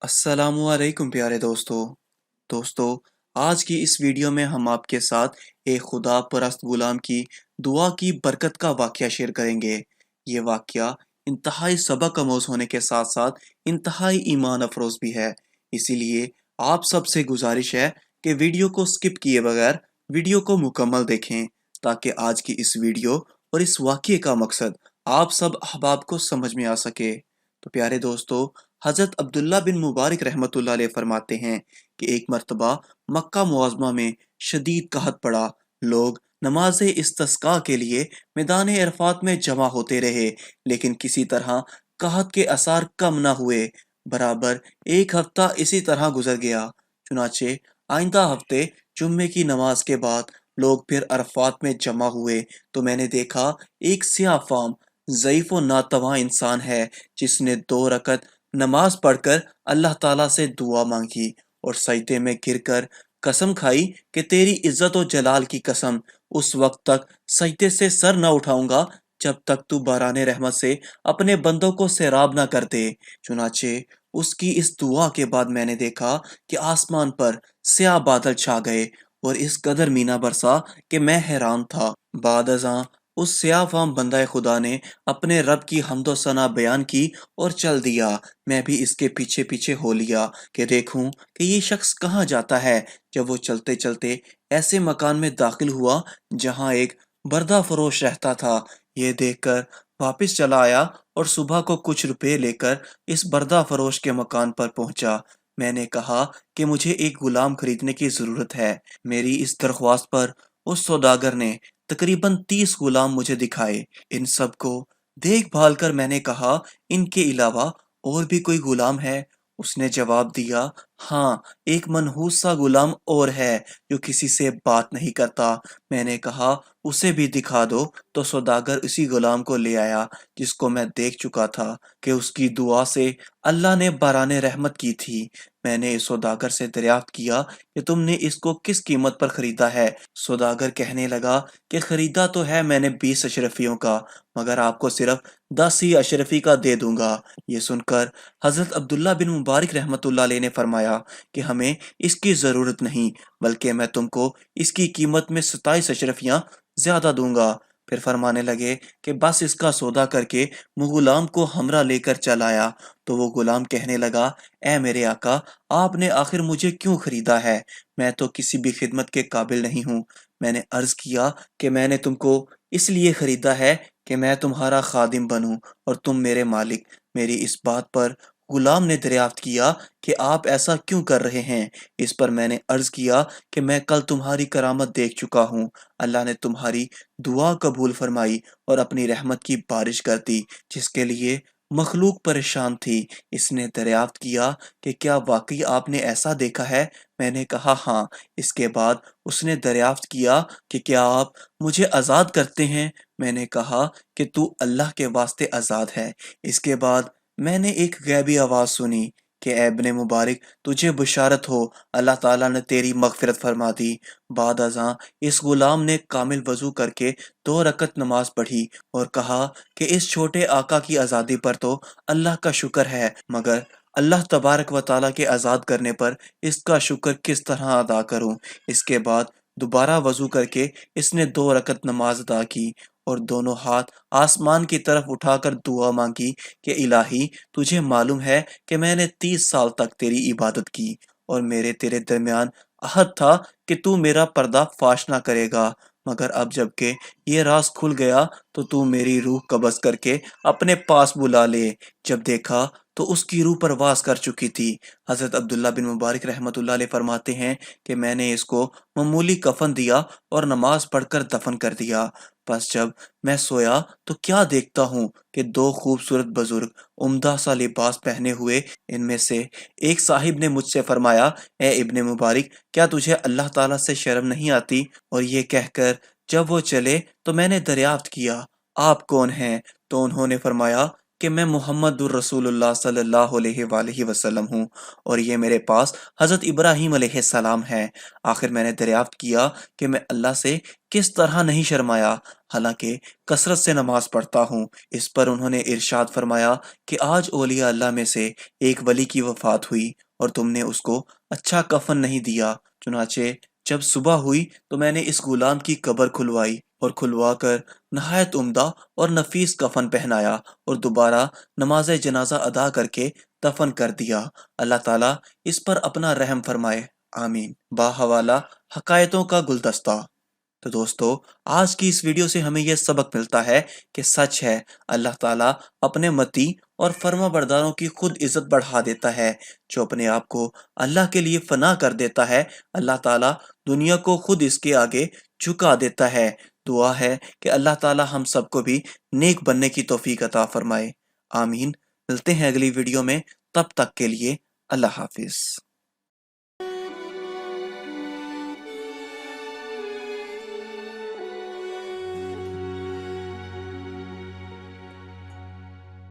अस्सलामुअलैकुम प्यारे दोस्तों आज की इस वीडियो में हम आपके साथ एक खुदा परस्त गुलाम की दुआ की बरकत का वाकया शेयर करेंगे। ये वाकया इंतहाई सबक आमोज होने के साथ साथ इंतहाई ईमान अफरोज भी है। इसीलिए आप सबसे गुजारिश है कि वीडियो को स्किप किए बगैर वीडियो को मुकम्मल देखें, ताकि आज की इस वीडियो और इस वाकये का मकसद आप सब अहबाब को समझ में आ सके। तो प्यारे दोस्तों, हजरत अब्दुल्ला बिन मुबारक रहमतुल्लाह अलैह फरमाते हैं कि एक मर्तबा मक्का मुआज़मा में शदीद कहत पड़ा। लोग नमाज इस्तिस्का के लिए मैदान अरफात में जमा होते रहे, लेकिन किसी तरह कहत के असर कम न हुए। बराबर एक हफ्ता इसी तरह गुजर गया। चुनाचे आइंदा हफ्ते जुम्मे की नमाज के बाद लोग फिर अरफात में जमा हुए तो मैंने देखा एक सियाह फाम ज़ईफ़ व नातवा इंसान है, जिसने 2 रकत नमाज पढ़कर अल्लाह ताला से दुआ मांगी और सजदे में गिरकर कसम खाई कि तेरी इज्जत और जलाल की कसम, उस वक्त तक सजदे से सर न उठाऊंगा जब तक तू बाराने रहमत से अपने बंदों को सैराब न कर दे। चुनाचे उसकी इस दुआ के बाद मैंने देखा कि आसमान पर स्याह बादल छा गए और इस कदर मीना बरसा कि मैं हैरान था। बाद अज़ां उस स्याह फाम बंदा खुदा ने अपने रब की हम्दो सना बयान की और चल दिया। मैं भी इसके पीछे पीछे हो लिया कि देखूं कि ये शख्स कहाँ जाता है। जब वो चलते चलते ऐसे मकान में दाखिल हुआ जहां एक बर्दा फरोश रहता था। ये देखकर वापस चला आया और सुबह को कुछ रुपए लेकर इस बर्दा फरोश के मकान पर पहुंचा। मैंने कहा कि मुझे एक गुलाम खरीदने की जरूरत है। मेरी इस दरख्वास्त पर उस सौदागर ने तकरीबन 30 गुलाम मुझे दिखाए। इन सब को देखभाल कर मैंने कहा, इनके अलावा और भी कोई गुलाम है? उसने जवाब दिया, हाँ, एक मनहूस सा गुलाम और है जो किसी से बात नहीं करता। मैंने कहा, उसे भी दिखा दो। तो सौदागर उसी गुलाम को ले आया जिसको मैं देख चुका था कि उसकी दुआ से अल्लाह ने बाराने रहमत की थी। मैंने इस सौदागर से दरियाफ्त किया कि तुमने इसको किस कीमत पर खरीदा है। सौदागर कहने लगा कि खरीदा तो है मैंने 20 अशरफियों का, मगर आपको सिर्फ 10 ही अशरफी का दे दूंगा। ये सुनकर हजरत अब्दुल्ला बिन मुबारक रहमतुल्लाह अलैह ने फरमाया कि हमें इसकी जरूरत नहीं, बल्कि मैं तुमको इसकी कीमत में 27 अशरफियां ज्यादा दूंगा। फिर फरमाने लगे कि बस इसका सौदा करके वो गुलाम को हमरा लेकर चल आया। तो वो गुलाम कहने लगा, ए मेरे आका, आपने आखिर मुझे क्यों खरीदा है? मैं तो किसी भी खिदमत के काबिल नहीं हूँ। मैंने अर्ज किया कि मैंने तुमको इसलिए खरीदा है कि मैं तुम्हारा खादिम बनूं और तुम मेरे मालिक। मेरी इस बात पर गुलाम ने दरियाफ्त किया कि आप ऐसा क्यों कर रहे हैं। इस पर मैंने अर्ज किया कि मैं कल तुम्हारी करामत देख चुका हूँ। अल्लाह ने तुम्हारी दुआ कबूल फरमाई और अपनी रहमत की बारिश कर दी, जिसके लिए मखलूक परेशान थी। इसने दरियाफ्त किया कि क्या वाकई आपने ऐसा देखा है? मैंने कहा, हाँ। इसके बाद उसने दरियाफ्त किया कि क्या आप मुझे आज़ाद करते हैं? मैंने कहा कि तू अल्लाह के वास्ते आज़ाद है। इसके बाद मैंने एक गैबी आवाज़ सुनी कि ए इब्ने मुबारक, तुझे बुशारत हो, अल्लाह ताला ने तेरी मगफिरत फरमा दी। बाद अज़ां इस गुलाम ने कामिल वजू करके 2 रकत नमाज पढ़ी और कहा कि इस छोटे आका की आज़ादी पर तो अल्लाह का शुक्र है, मगर अल्लाह तबारक व ताला के आज़ाद करने पर इसका शुक्र किस तरह अदा करूं। इसके बाद दोबारा वजू करके इसने 2 रकत नमाज अदा की और दोनों हाथ आसमान की तरफ उठाकर दुआ मांगी कि इलाही, तुझे मालूम है कि मैंने 30 साल तक तेरी इबादत की और मेरे तेरे दरमियान अहद था कि तू मेरा पर्दा फाश ना करेगा, मगर अब जबकि ये राज खुल गया तो तू मेरी रूह कब्ज करके अपने पास बुला ले। जब देखा तो उसकी रूह परवास कर चुकी थी। हजरत अब्दुल्ला बिन मुबारक रहमतुल्लाह अलैह फरमाते हैं कि मैंने इसको मामूली कफन दिया और नमाज पढ़कर दफन कर दिया। बस जब मैं सोया तो क्या देखता हूँ कि 2 खूबसूरत बुजुर्ग उम्दा सा लिबास पहने हुए, इनमें से एक साहिब ने मुझसे फरमाया, ए इब्ने मुबारक, क्या तुझे अल्लाह ताला से शर्म नहीं आती? और ये कहकर जब वो चले तो मैंने दरियाफ्त किया, आप कौन हैं? तो उन्होंने फरमाया, کہ میں محمد الرسول اللہ صلی اللہ علیہ وآلہ وسلم ہوں اور یہ میرے پاس حضرت ابراہیم علیہ السلام ہے۔ آخر میں نے دریافت کیا کہ میں اللہ سے کس طرح نہیں شرمایا، حالانکہ کثرت سے نماز پڑھتا ہوں۔ اس پر انہوں نے ارشاد فرمایا کہ آج اولیاء اللہ میں سے ایک ولی کی وفات ہوئی اور تم نے اس کو اچھا کفن نہیں دیا۔ چنانچہ جب صبح ہوئی تو میں نے اس غلام کی قبر کھلوائی اور کھلوا کر نہایت عمدہ اور نفیس کفن پہنایا اور دوبارہ نماز جنازہ ادا کر کے دفن کر دیا۔ اللہ تعالیٰ اس پر اپنا رحم فرمائے، آمین۔ باحوالہ حکایتوں کا گلدستہ۔ تو دوستو، آج کی اس ویڈیو سے ہمیں یہ سبق ملتا ہے کہ سچ ہے اللہ تعالیٰ اپنے متی اور فرما برداروں کی خود عزت بڑھا دیتا ہے۔ جو اپنے آپ کو اللہ کے لیے فنا کر دیتا ہے، اللہ تعالیٰ دنیا کو خود اس کے آگے جھکا دیتا ہے۔ دعا ہے کہ اللہ تعالیٰ ہم سب کو بھی نیک بننے کی توفیق عطا فرمائے، آمین۔ ملتے ہیں اگلی ویڈیو میں، تب تک کے لیے اللہ حافظ۔